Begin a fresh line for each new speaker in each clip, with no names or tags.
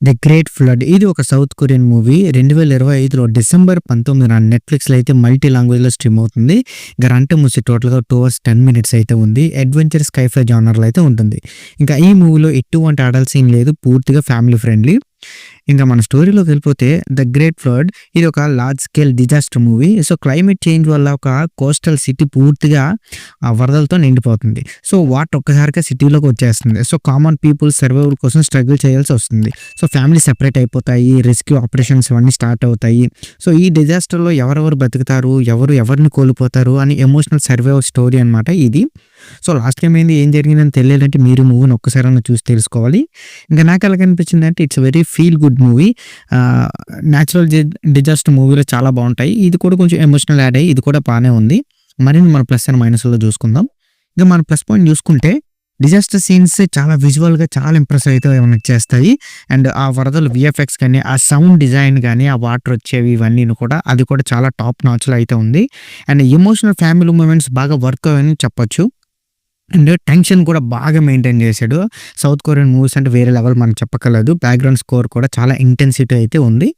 'The great flood' ఇది ఒక south Korean movie. 2025లో December 19న నెట్‌ఫ్లిక్స్‌లో అయితే మల్టీ లాంగ్వేజ్‌లో స్ట్రీమ్ అవుతుంది. గంట ముసి టోటల్‌గా 2 అవర్స్ 10 మినిట్స్ అయితే ఉంది. అడ్వెంచర్ స్కై-ఫై జానర్‌లో అయితే ఉంటుంది. ఇంకా ఈ మూవీలో ఎటువంటి అడల్ట్ సీన్ లేదు. పూర్తిగా ఫ్యామిలీ ఫ్రెండ్లీ. ఇంకా మన స్టోరీలోకి వెళ్ళిపోతే 'ద గ్రేట్ ఫ్లడ్' ఇది ఒక large scale disaster movie. So climate change వల్ల ఒక కోస్టల్ సిటీ పూర్తిగా వరదలతో నిండిపోతుంది. సో వాటర్ ఒక్కసారిగా సిటీలోకి వచ్చేస్తుంది. సో కామన్ పీపుల్ సర్వైవల్ కోసం స్ట్రగుల్ చేయాల్సి వస్తుంది. సో ఫ్యామిలీ సెపరేట్ అయిపోతాయి. రెస్క్యూ ఆపరేషన్స్ ఇవన్నీ స్టార్ట్ అవుతాయి. సో ఈ డిజాస్టర్‌లో ఎవరెవరు బతుకుతారు, ఎవరు ఎవరిని కోల్పోతారు అని ఎమోషనల్ సర్వైవల్ స్టోరీ అనమాట ఇది. సో లాస్ట్ టైమ్ ఏం జరిగిందని తెలియాలంటే మీరు మూవీని ఒక్కసారైనా చూసి తెలుసుకోవాలి. ఇంకా నాకు ఎలా కనిపించిందంటే it's very feel good movie. Natural disaster మూవీలో చాలా బాగుంటాయి. ఇది కూడా కొంచెం ఎమోషనల్ యాడ్ అయ్యి ఇది కూడా బాగానే ఉంది. మరిన్ని మన ప్లస్ అండ్ మైనస్‌లో చూసుకుందాం. ఇక మన ప్లస్ పాయింట్ చూసుకుంటే డిజాస్టర్ సీన్స్ చాలా విజువల్‌గా చాలా ఇంప్రెస్ అయితే మనకు చేస్తాయి. అండ్ ఆ వరదలు వీఎఫ్ఎక్స్ కానీ, ఆ సౌండ్ డిజైన్ కానీ, ఆ వాటర్ వచ్చేవి ఇవన్నీను కూడా అది కూడా చాలా టాప్ నాచ్‌లో అయితే ఉంది. అండ్ ఎమోషనల్ ఫ్యామిలీ మూమెంట్స్ బాగా వర్క్ అయ్యాయని చెప్పొచ్చు. అండ్ టెన్షన్ కూడా బాగా మెయింటైన్ చేశాడు. సౌత్ కొరియన్ మూవీస్ అంటే వేరే లెవెల్ మనం చెప్పక్కర్లేదు. బ్యాక్‌గ్రౌండ్ స్కోర్ కూడా చాలా ఇంటెన్సిటీ అయితే ఉంది.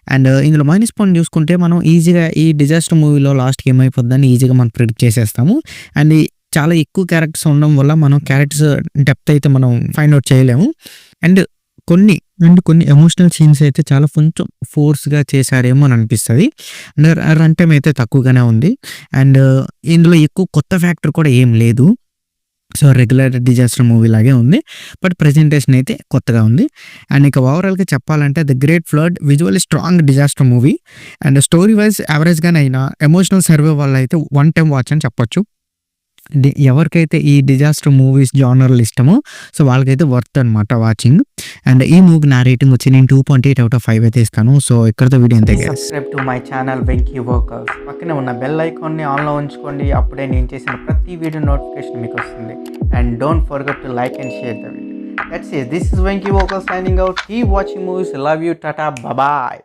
అండ్ ఇందులో మైనస్ పాయింట్ చూసుకుంటే మనం ఈజీగా ఈ డిజాస్టర్ మూవీలో లాస్ట్‌కి ఏమైపోద్దని ఈజీగా మనం ప్రిడిక్ట్ చేసేస్తాము. అండ్ చాలా ఎక్కువ క్యారెక్టర్స్ ఉండడం వల్ల మనం క్యారెక్టర్స్ డెప్త్ అయితే మనం ఫైండ్ ఔట్ చేయలేము. అండ్ కొన్ని ఎమోషనల్ సీన్స్ అయితే చాలా కొంచెం ఫోర్స్‌గా చేశారేమో అని అనిపిస్తది. అండ్ రన్ టైమ్ అయితే తక్కువగానే ఉంది. అండ్ ఇందులో ఎక్కువ కొత్త ఫ్యాక్టర్ కూడా ఏం లేదు. సో రెగ్యులర్ డిజాస్టర్ మూవీ లాగే ఉంది. బట్ ప్రెజెంటేషన్ అయితే కొత్తగా ఉంది. అండ్ ఇక ఓవరాల్‌గా చెప్పాలంటే 'the great flood' visually strong disaster movie. And story wise యావరేజ్‌గానే అయినా ఎమోషనల్ సర్వే వల్ల అయితే వన్ టైమ్ వాచ్ అని చెప్పొచ్చు. ఎవరికైతే ఈ డిజాస్టర్ మూవీస్ జానర్‌లు ఇష్టమో సో వాళ్ళకైతే వర్త్ అనమాట వాచింగ్. అండ్ ఈ మూవీకి నా రేటింగ్ వచ్చి నేను 2.8 ఔట్ ఆఫ్ 5 అయితే ఇస్తాను. సో ఇక్కడితో వీడియో ఇంతే guys.
Subscribe to my channel Venky workers. పక్కనే ఉన్న బెల్ ఐకాన్ని ఆన్లో ఉంచుకోండి. అప్పుడే నేను చేసిన ప్రతి వీడియో నోటిఫికేషన్ మీకు వస్తుంది. And don't forget to like and share the video. That's it. This is Venky workers signing out. Keep watching movies. Love you. Tata. Bye.